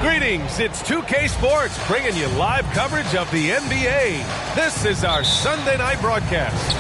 Greetings, it's 2K Sports bringing you live coverage of the NBA. This is our Sunday night broadcast.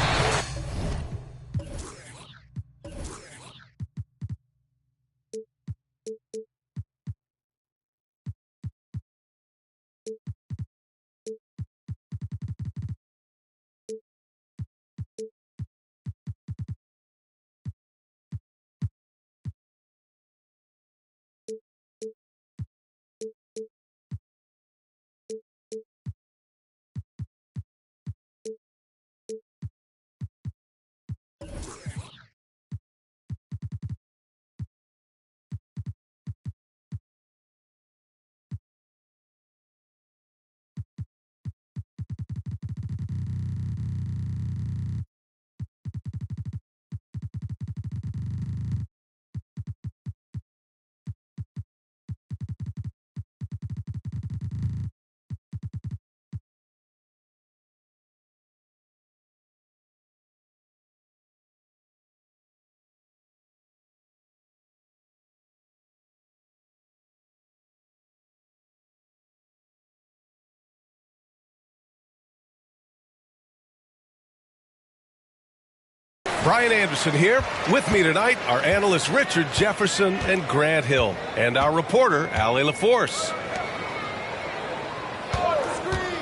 Brian Anderson here. With me tonight are analysts Richard Jefferson and Grant Hill, and our reporter, Allie LaForce.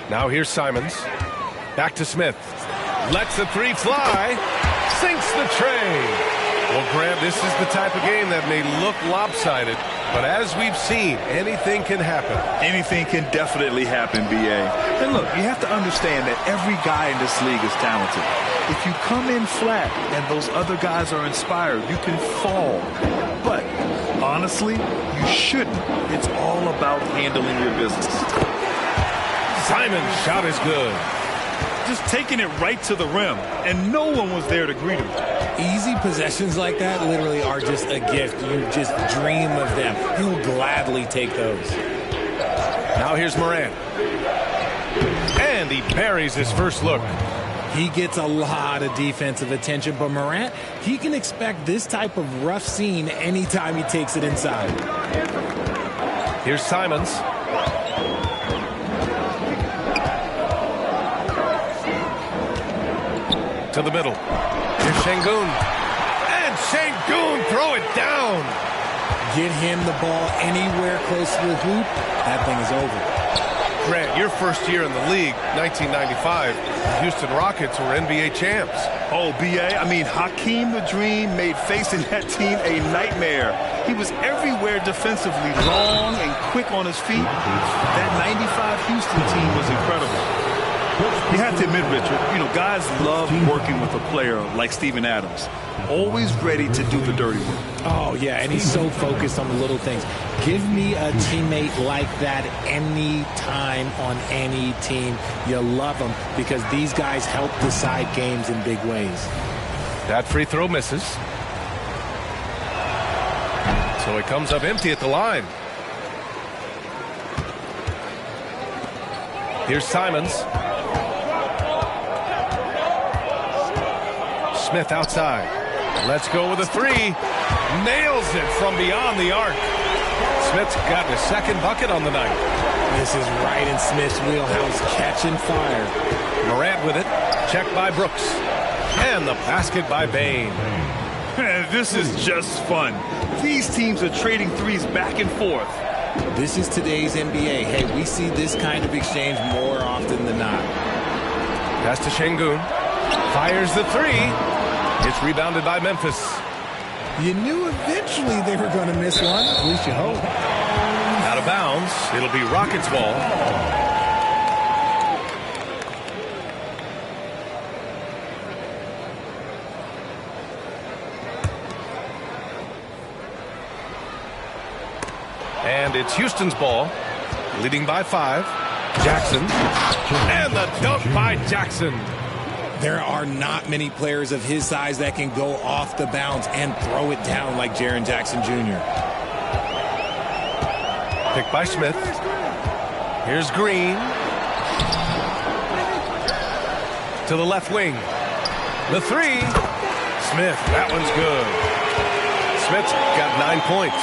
Now here's Simons. Back to Smith. Lets the three fly. Sinks the tray. Well, Grant, this is the type of game that may look lopsided, but as we've seen, anything can happen. Anything can definitely happen, B.A. And look, you have to understand that every guy in this league is talented. If you come in flat and those other guys are inspired, you can fall. But honestly, you shouldn't. It's all about handling your business. Simon's shot is good. Just taking it right to the rim, and no one was there to greet him. Easy possessions like that literally are just a gift. You just dream of them. He'll gladly take those. Now here's Morant. And he buries his first look. He gets a lot of defensive attention, but Morant, he can expect this type of rough scene anytime he takes it inside. Here's Simons. To the middle. Here's Şengün. And Şengün throw it down. Get him the ball anywhere close to the hoop, that thing is over. Grant, your first year in the league, 1995, the Houston Rockets were NBA champs. Oh, B.A., I mean, Hakeem the Dream made facing that team a nightmare. He was everywhere defensively, long and quick on his feet. That 95 Houston team was incredible. You have to admit, Richard, guys love working with a player like Steven Adams. Always ready to do the dirty work. Oh, yeah, and he's so focused on the little things. Give me a teammate like that any time on any team. You love them because these guys help decide games in big ways. That free throw misses. So it comes up empty at the line. Here's Simons. Smith outside. Let's go with a three. Nails it from beyond the arc. Smith's gotten his second bucket on the night. This is right in Smith's wheelhouse, catching fire. Morant with it. Checked by Brooks. And the basket by Bane. This is just fun. These teams are trading threes back and forth. This is today's NBA. Hey, we see this kind of exchange more often than not. Pass to Şengün. Fires the three. It's rebounded by Memphis. You knew eventually they were going to miss one. At least you hope. Out of bounds. It'll be Rockets ball. And it's Houston's ball. Leading by 5. Jackson. And the dunk by Jackson. There are not many players of his size that can go off the bounce and throw it down like Jaren Jackson Jr. Picked by Smith. Here's Green. To the left wing. The three. Smith, that one's good. Smith's got 9 points.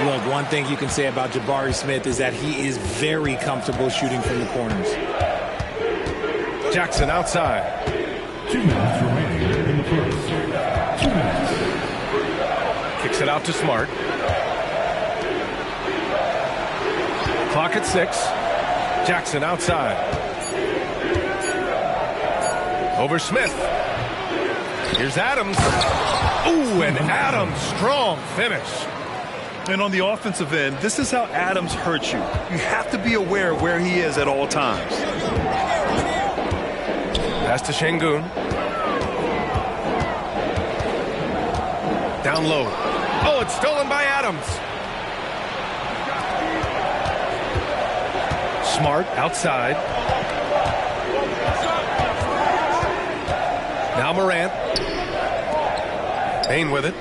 Look, one thing you can say about Jabari Smith is that he is very comfortable shooting from the corners. Jackson outside. 2 minutes remaining in the first. 2 minutes. Kicks it out to Smart. Clock at 6. Jackson outside. Over Smith. Here's Adams. Ooh, and Adams, strong finish. And on the offensive end, this is how Adams hurts you. You have to be aware of where he is at all times. Pass to Şengün. Down low. Oh, it's stolen by Adams. Smart outside. Now Morant. Payne with it.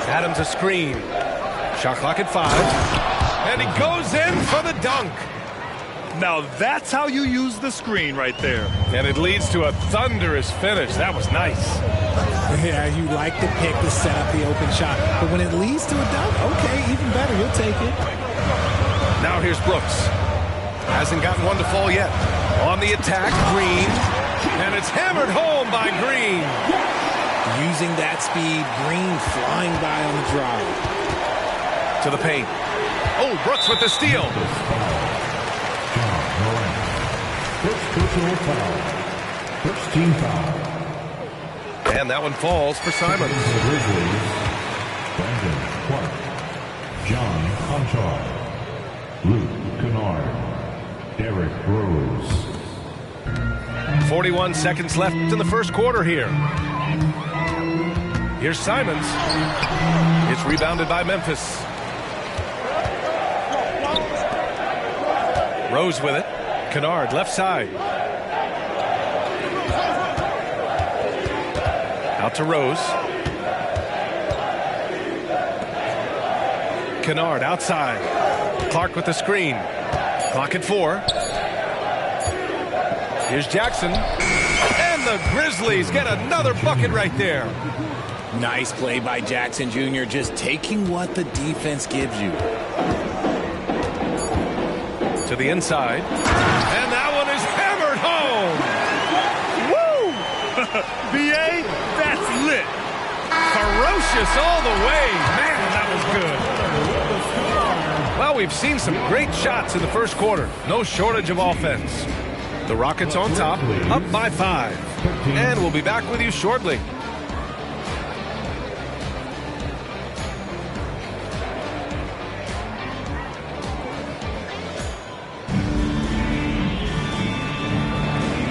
Adams a screen. Shot clock at 5. And he goes in for the dunk. Now that's how you use the screen right there. And it leads to a thunderous finish. That was nice. Yeah, you like the pick to set up the open shot. But when it leads to a dunk, okay, even better. You'll take it. Now here's Brooks. Hasn't gotten one to fall yet. On the attack, Green. And it's hammered home by Green. Using that speed, Green flying by on the drive. To the paint. Oh, Brooks with the steal. John Morant. First personal foul. First team foul. And that one falls for Simons. The Grizzlies. Brandon Clark. John Conchar. Luke Kennard. Derrick Rose. 41 seconds left in the first quarter here. Here's Simons. It's rebounded by Memphis. Rose with it. Kennard left side. Out to Rose. Kennard outside. Clark with the screen. Clock at 4. Here's Jackson. And the Grizzlies get another bucket right there. Nice play by Jackson Jr., just taking what the defense gives you. To the inside. And that one is hammered home. Woo! B.A., that's lit. Ferocious all the way. Man, that was good. Well, we've seen some great shots in the first quarter. No shortage of offense. The Rockets on top, up by 5. And we'll be back with you shortly.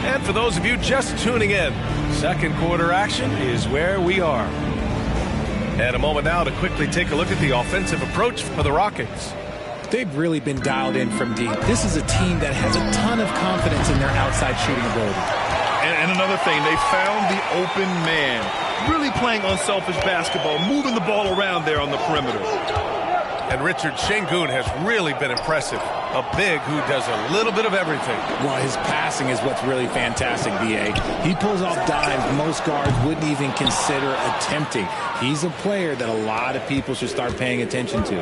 And for those of you just tuning in, second quarter action is where we are. And a moment now to quickly take a look at the offensive approach for the Rockets. They've really been dialed in from deep. This is a team that has a ton of confidence in their outside shooting ability. And another thing, they found the open man. Really playing unselfish basketball, moving the ball around there on the perimeter. And Richard, Şengün has really been impressive. A big who does a little bit of everything. Well, his passing is what's really fantastic, B.A. He pulls off dimes most guards wouldn't even consider attempting. He's a player that a lot of people should start paying attention to.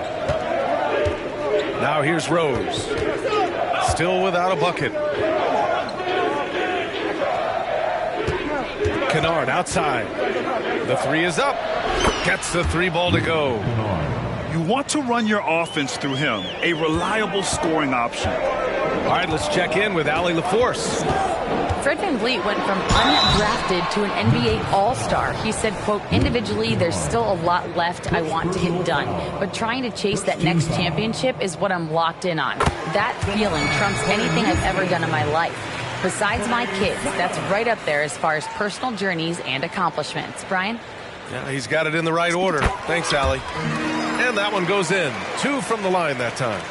Now here's Rose. Still without a bucket. Kennard outside. The 3 is up. Gets the 3 ball to go. You want to run your offense through him. A reliable scoring option. All right, let's check in with Allie LaForce. Fred VanVleet went from undrafted to an NBA All-Star. He said, quote, individually, there's still a lot left I want to get done. But trying to chase that next championship is what I'm locked in on. That feeling trumps anything I've ever done in my life. Besides my kids, that's right up there as far as personal journeys and accomplishments. Brian? Yeah, he's got it in the right order. Thanks, Allie. And that one goes in. 2 from the line that time.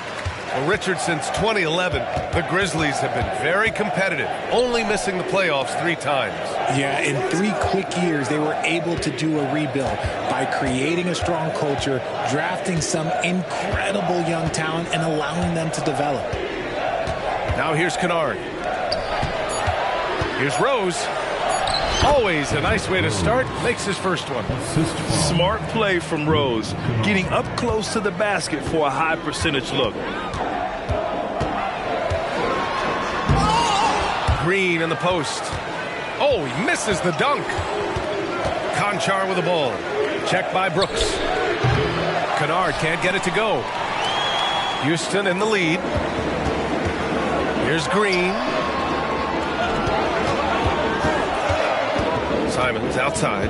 Well, Richard, since 2011, the Grizzlies have been very competitive, only missing the playoffs 3 times. Yeah, in 3 quick years, they were able to do a rebuild by creating a strong culture, drafting some incredible young talent, and allowing them to develop. Now here's Kennard. Here's Rose. Always a nice way to start. Makes his first one. Smart play from Rose, getting up close to the basket for a high percentage look. Green in the post. Oh, he misses the dunk. Conchar with the ball. Checked by Brooks. Kennard can't get it to go. Houston in the lead. Here's Green. Simons outside.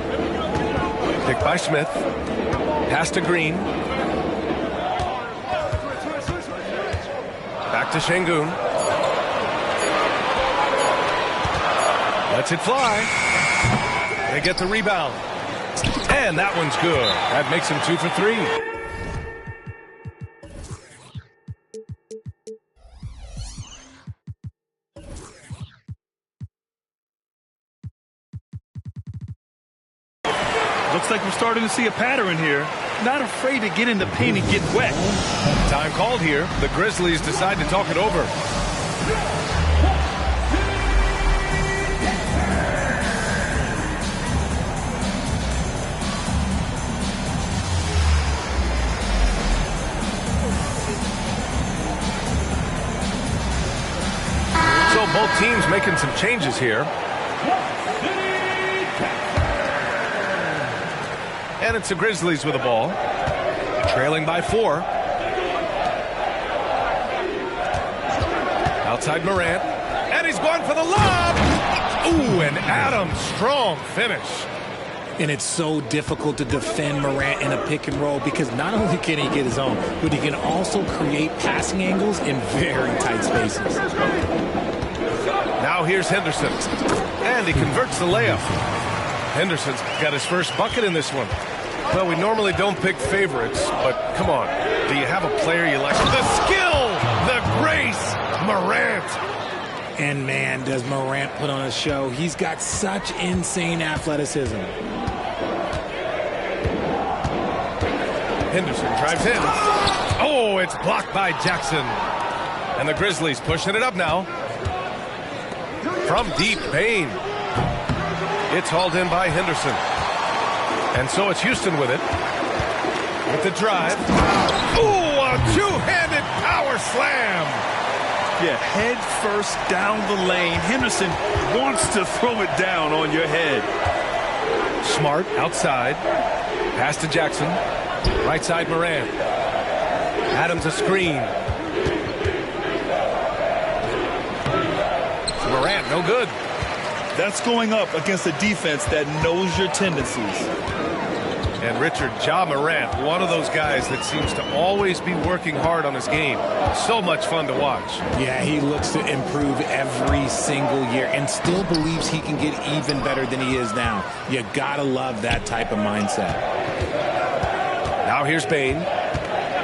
Picked by Smith. Pass to Green. Back to Şengün. Lets it fly. They get the rebound. And that one's good. That makes him 2 for 3. Looks like we're starting to see a pattern here. Not afraid to get in the paint and get wet. Time called here. The Grizzlies decide to talk it over. So both teams making some changes here. And it's the Grizzlies with the ball. Trailing by 4. Outside Morant. And he's going for the lob. Ooh, and Adams, strong finish. And it's so difficult to defend Morant in a pick and roll because not only can he get his own, but he can also create passing angles in very tight spaces. Now here's Henderson. And he converts the layup. Henderson's got his first bucket in this one. Well, we normally don't pick favorites, but come on. Do you have a player you like? The skill, the grace, Morant. And man, does Morant put on a show. He's got such insane athleticism. Henderson drives in. Oh, it's blocked by Jackson. And the Grizzlies pushing it up now. From deep, Payne. It's hauled in by Henderson. And so it's Houston with it. With the drive. Ooh, a two-handed power slam. Yeah, head first down the lane. Henderson wants to throw it down on your head. Smart outside. Pass to Jackson. Right side Morant. Adams a screen. Morant, no good. That's going up against a defense that knows your tendencies. And Richard, Ja Morant, one of those guys that seems to always be working hard on his game. So much fun to watch. Yeah, he looks to improve every single year and still believes he can get even better than he is now. You gotta love that type of mindset. Now here's Bane.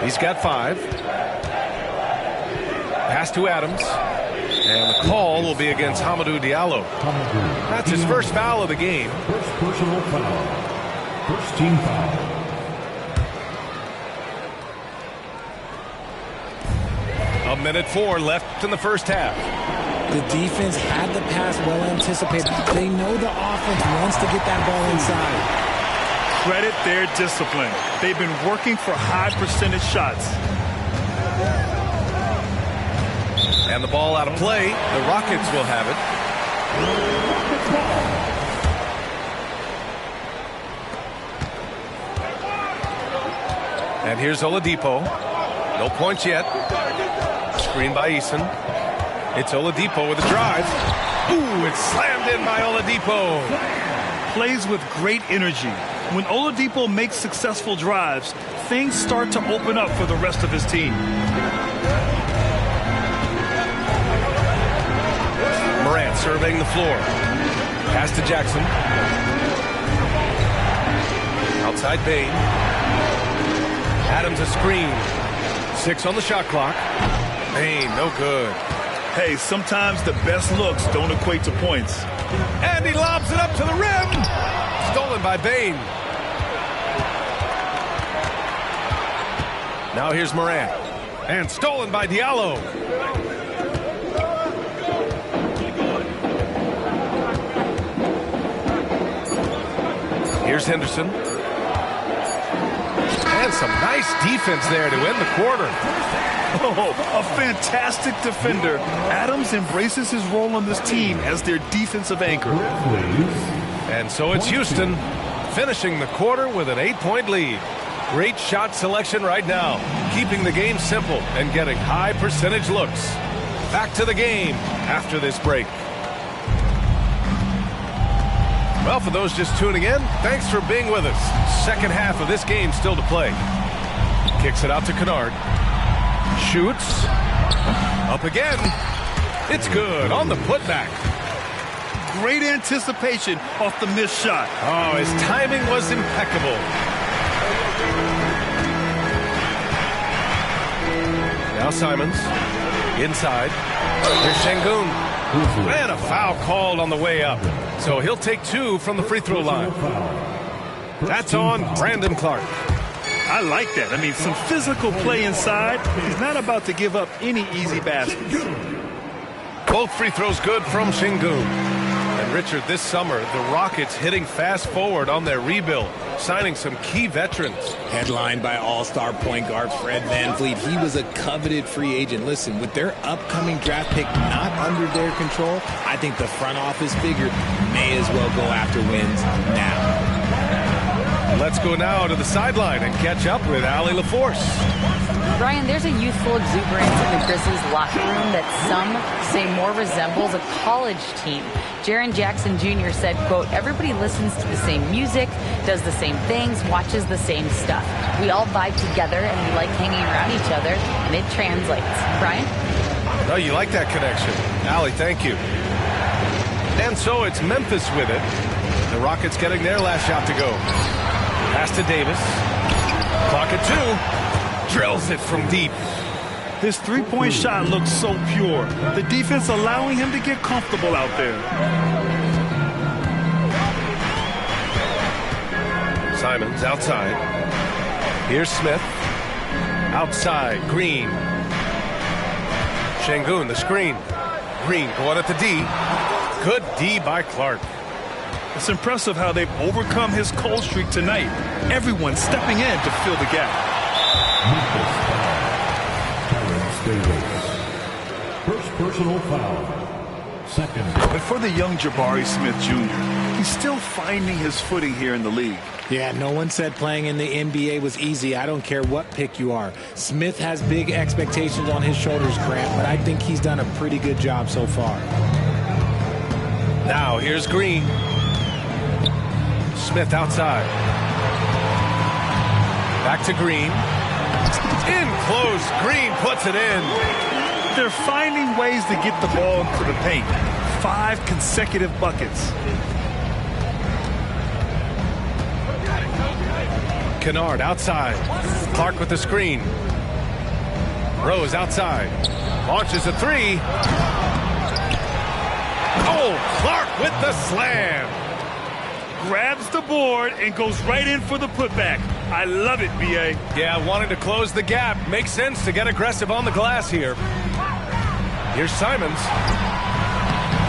He's got 5. Pass to Adams. And the call will be against Hamidou Diallo. That's his first foul of the game. First personal foul. First team foul. A minute 4 left in the first half. The defense had the pass well anticipated. They know the offense wants to get that ball inside. Credit their discipline. They've been working for high percentage shots. And the ball out of play. The Rockets will have it. And here's Oladipo. No points yet. Screen by Eason. It's Oladipo with a drive. Ooh, it's slammed in by Oladipo. Plays with great energy. When Oladipo makes successful drives, things start to open up for the rest of his team. Morant surveying the floor. Pass to Jackson. Outside Bane. Adams a screen. 6 on the shot clock. Bane, no good. Hey, sometimes the best looks don't equate to points. And he lobs it up to the rim. Stolen by Bane. Now here's Morant. And stolen by Diallo. Here's Henderson. And some nice defense there to end the quarter. Oh, a fantastic defender. Adams embraces his role on this team as their defensive anchor. And so it's Houston finishing the quarter with an 8-point lead. Great shot selection right now, keeping the game simple and getting high percentage looks. Back to the game after this break. Well, for those just tuning in, thanks for being with us. Second half of this game still to play. Kicks it out to Kennard. Shoots. Up again. It's good on the putback. Great anticipation off the missed shot. Oh, his timing was impeccable. Now Simons. Inside. Here's Şengün. And a foul called on the way up. So he'll take 2 from the free throw line. That's on Brandon Clarke. I like that. I mean, some physical play inside. He's not about to give up any easy baskets. Both free throws good from Şengün. And Richard, this summer, the Rockets hitting fast forward on their rebuild, signing some key veterans. Headlined by all-star point guard Fred VanVleet. He was a coveted free agent. Listen, with their upcoming draft pick not under their control, I think the front office figured may as well go after wins now. Let's go now to the sideline and catch up with Allie LaForce. Brian, there's a youthful exuberance in the Grizzlies locker room that some say more resembles a college team. Jaren Jackson Jr. said, quote, everybody listens to the same music, does the same things, watches the same stuff. We all vibe together and we like hanging around each other, and it translates. Brian? Oh, you like that connection. Allie, thank you. And so it's Memphis with it. The Rockets getting their last shot to go. Pass to Davis. Clock at 2. Drills it from deep. This three-point shot looks so pure. The defense allowing him to get comfortable out there. Simons outside. Here's Smith. Outside, Green. Şengün, the screen. Green going at the D. Good D by Clarke. It's impressive how they've overcome his cold streak tonight. Everyone stepping in to fill the gap. First personal foul. Second. But for the young Jabari Smith Jr., he's still finding his footing here in the league. Yeah, no one said playing in the NBA was easy. I don't care what pick you are. Smith has big expectations on his shoulders, Grant, but I think he's done a pretty good job so far. Now here's Green. Smith outside. Back to Green. In close. Green puts it in. They're finding ways to get the ball into the paint. 5 consecutive buckets. Kennard outside. Clarke with the screen. Rose outside. Launches a 3. Oh, Clarke with the slam. Grabs the board and goes right in for the putback. I love it, B.A. Yeah, wanting to close the gap. Makes sense to get aggressive on the glass here. Here's Simons.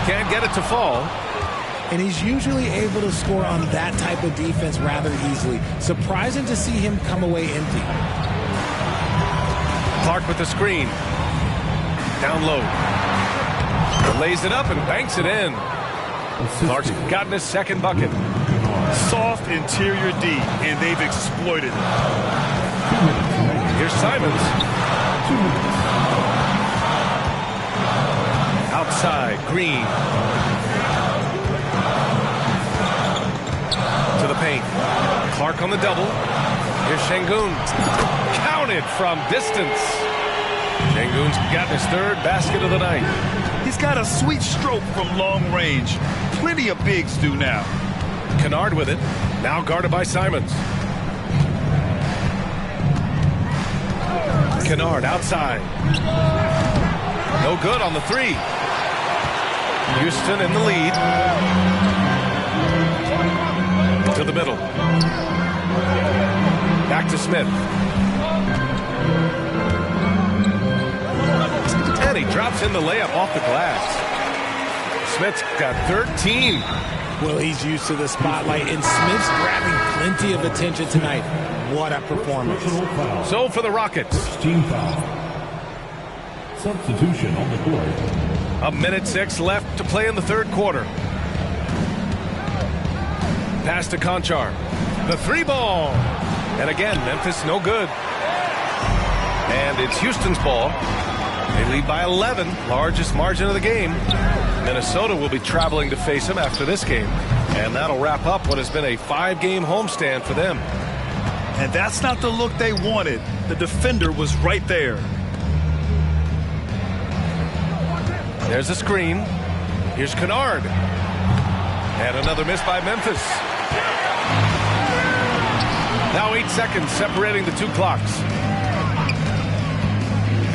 Can't get it to fall. And he's usually able to score on that type of defense rather easily. Surprising to see him come away empty. Clarke with the screen. Down low. Lays it up and banks it in. Clarke's gotten his second bucket. Soft interior D, and they've exploited it. Here's Simons. Outside, Green. To the paint. Clarke on the double. Here's Şengün. Counted from distance. Şengün's got his third basket of the night. He's got a sweet stroke from long range. Plenty of bigs do now. Kennard with it. Now guarded by Simons. Kennard outside. No good on the 3. Houston in the lead. To the middle. Back to Smith. And he drops in the layup off the glass. Smith's got 13. Well, he's used to the spotlight, and Smith's grabbing plenty of attention tonight. What a performance. So for the Rockets. Team foul. Substitution on the court. 1:06 left to play in the third quarter. Pass to Conchar. The three ball. And again, Memphis no good. And it's Houston's ball. They lead by 11, largest margin of the game. Minnesota will be traveling to face them after this game. And that'll wrap up what has been a 5-game homestand for them. And that's not the look they wanted. The defender was right there. There's a screen. Here's Kennard. And another miss by Memphis. Now 8 seconds separating the two clocks.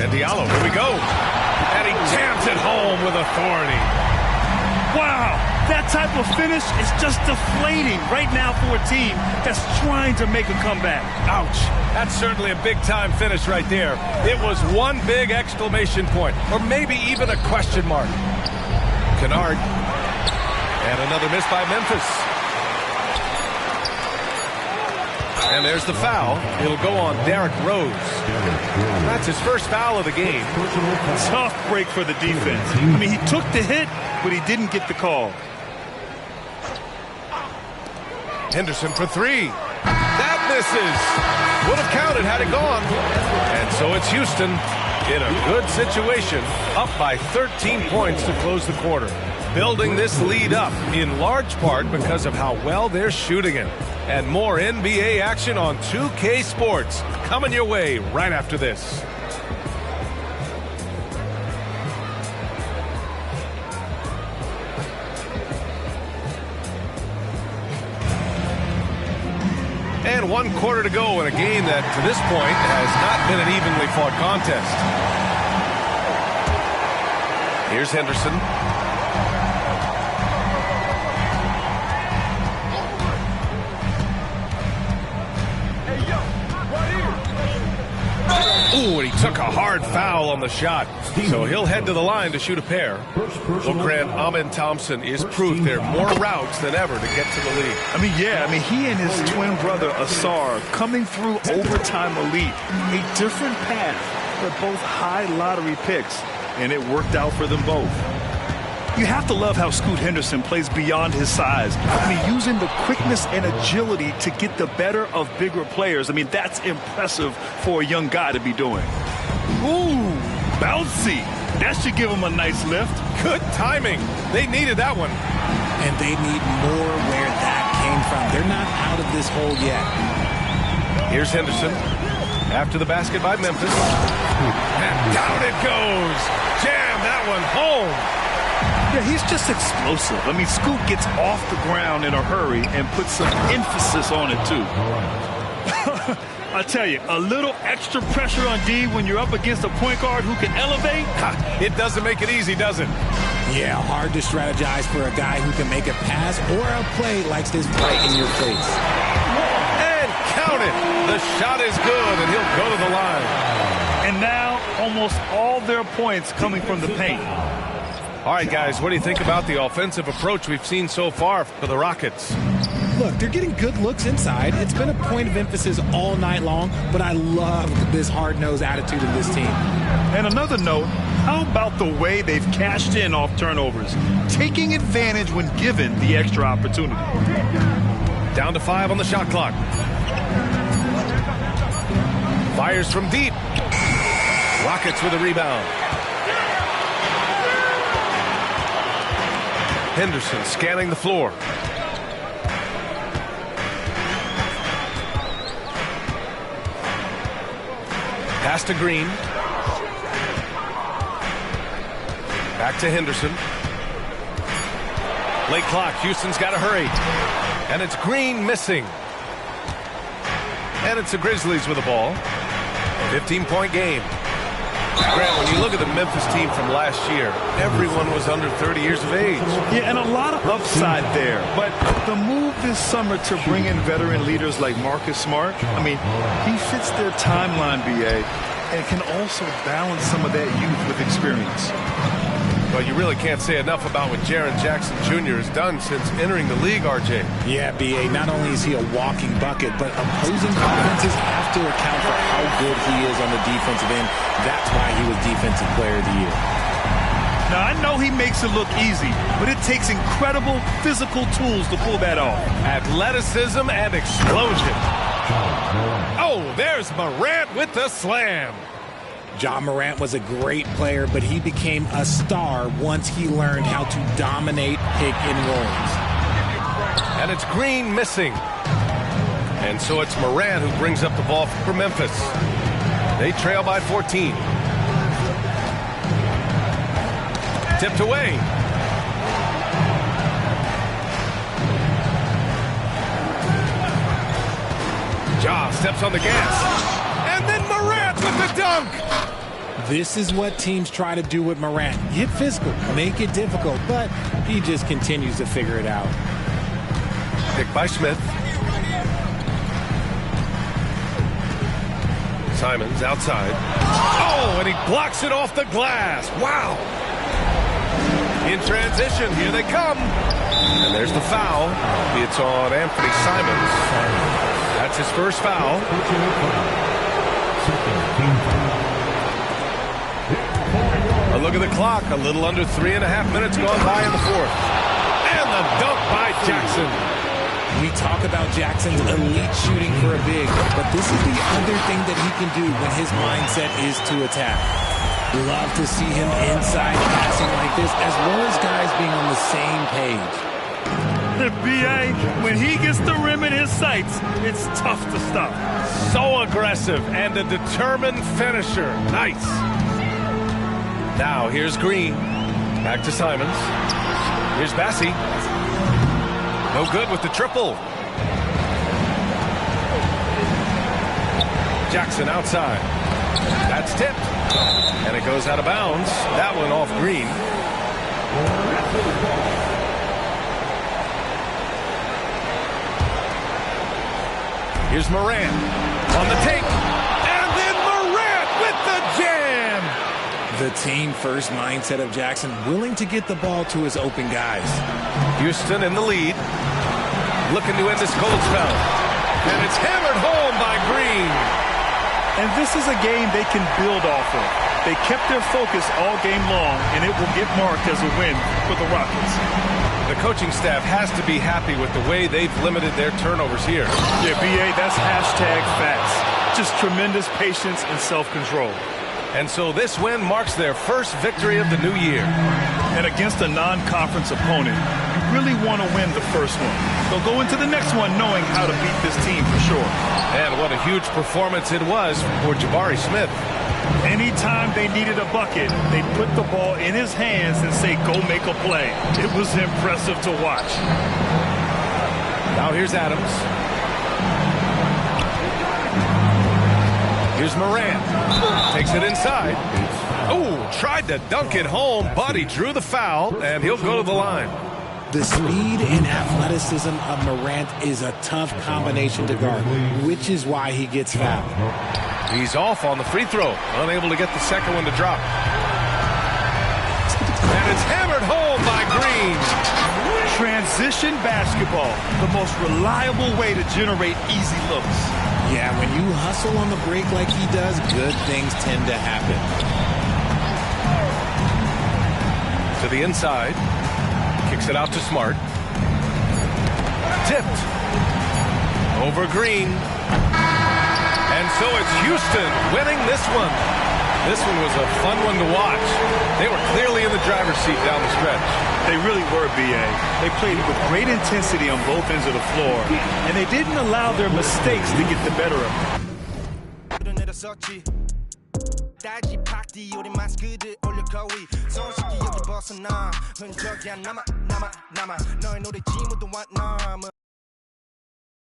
And Diallo, here we go. And he jams it home with authority. Wow, that type of finish is just deflating right now for a team that's trying to make a comeback. Ouch. That's certainly a big-time finish right there. It was one big exclamation point, or maybe even a question mark. Kennard. And another miss by Memphis. And there's the foul. It'll go on Derrick Rose. That's his first foul of the game. Tough break for the defense. I mean, he took the hit, but he didn't get the call. Henderson for three. That misses. Would have counted had it gone. And so it's Houston in a good situation, up by 13 points to close the quarter. Building this lead up in large part because of how well they're shooting it. And more NBA action on 2K Sports coming your way right after this. And 1 quarter to go in a game that to this point has not been an evenly fought contest. Here's Henderson. Ooh, and he took a hard foul on the shot. So he'll head to the line to shoot a pair. Well, Grant, Amen Thompson is proof there are more routes than ever to get to the lead. I mean, he and his twin brother, Asar, coming through overtime elite. A different path, but both high lottery picks, and it worked out for them both. You have to love how Scoot Henderson plays beyond his size. I mean, using the quickness and agility to get the better of bigger players. I mean, that's impressive for a young guy to be doing. Ooh, bouncy. That should give him a nice lift. Good timing. They needed that one. And they need more where that came from. They're not out of this hole yet. Here's Henderson. After the basket by Memphis. And down it goes. Jam that one home. Yeah, he's just explosive. I mean, Scoot gets off the ground in a hurry and puts some emphasis on it, too. I tell you, a little extra pressure on D when you're up against a point guard who can elevate. It doesn't make it easy, does it? Yeah, hard to strategize for a guy who can make a pass or a play like this right in your face. And count it. The shot is good, and he'll go to the line. And now, almost all their points coming from the paint. All right, guys, what do you think about the offensive approach we've seen so far for the Rockets? Look, they're getting good looks inside. It's been a point of emphasis all night long, but I love this hard-nosed attitude of this team. And another note, how about the way they've cashed in off turnovers, taking advantage when given the extra opportunity? Down to 5 on the shot clock. Fires from deep. Rockets with a rebound. Henderson scanning the floor. Pass to Green. Back to Henderson. Late clock. Houston's got to hurry. And it's Green missing. And it's the Grizzlies with the ball. 15-point game. Grant, when you look at the Memphis team from last year, everyone was under 30 years of age. Yeah, and a lot of upside there. But the move this summer to bring in veteran leaders like Marcus Smart, I mean, he fits their timeline, BA, and can also balance some of that youth with experience. Well, you really can't say enough about what Jaren Jackson Jr. has done since entering the league, RJ. Yeah, B.A., not only is he a walking bucket, but opposing offenses have to account for how good he is on the defensive end. That's why he was Defensive Player of the Year. Now, I know he makes it look easy, but it takes incredible physical tools to pull that off. Athleticism and explosion. Oh, there's Morant with the slam. Ja Morant was a great player, but he became a star once he learned how to dominate pick and rolls. And it's Green missing. And so it's Morant who brings up the ball for Memphis. They trail by 14. Tipped away. Ja steps on the gas. And then Morant with the dunk. This is what teams try to do with Morant. Get physical, make it difficult, but he just continues to figure it out. Picked by Smith. Simons outside. Oh, and he blocks it off the glass. Wow. In transition, here they come. And there's the foul. It's on Anthony Simons. That's his first foul. A look at the clock. A little under 3.5 minutes gone by in the fourth. And the dunk by Jackson. We talk about Jackson's elite shooting for a big, but this is the other thing that he can do when his mindset is to attack. Love to see him inside passing like this, as well as guys being on the same page. B.A., when he gets the rim in his sights, it's tough to stop. So aggressive and a determined finisher. Nice. Now here's Green. Back to Simons. Here's Bassey. No good with the triple. Jackson outside. That's tipped. And it goes out of bounds. That one off Green. Here's Morant on the take. And then Morant with the jam. The team-first mindset of Jackson, willing to get the ball to his open guys. Houston in the lead. Looking to end this cold spell. And it's hammered home by Green. And this is a game they can build off of. They kept their focus all game long, and it will get marked as a win for the Rockets. The coaching staff has to be happy with the way they've limited their turnovers here. Yeah, B.A., that's hashtag facts. Just tremendous patience and self-control. And so this win marks their first victory of the new year. And against a non-conference opponent, you really want to win the first one. So go into the next one knowing how to beat this team for sure. And what a huge performance it was for Jabari Smith. Anytime they needed a bucket, they put the ball in his hands and say, go make a play. It was impressive to watch. Now here's Adams. Here's Morant. Takes it inside. Oh, tried to dunk it home, but he drew the foul, and he'll go to the line. The speed and athleticism of Morant is a tough combination to guard, which is why he gets fouled. He's off on the free throw, unable to get the second one to drop. And it's hammered home by Green. Transition basketball, the most reliable way to generate easy looks. Yeah, when you hustle on the break like he does, good things tend to happen. To the inside. Kicks it out to Smart. Tipped. Over Green. And so it's Houston winning this one. This one was a fun one to watch. They were clearly in the driver's seat down the stretch. They really were, B.A. They played with great intensity on both ends of the floor, and they didn't allow their mistakes to get the better of them.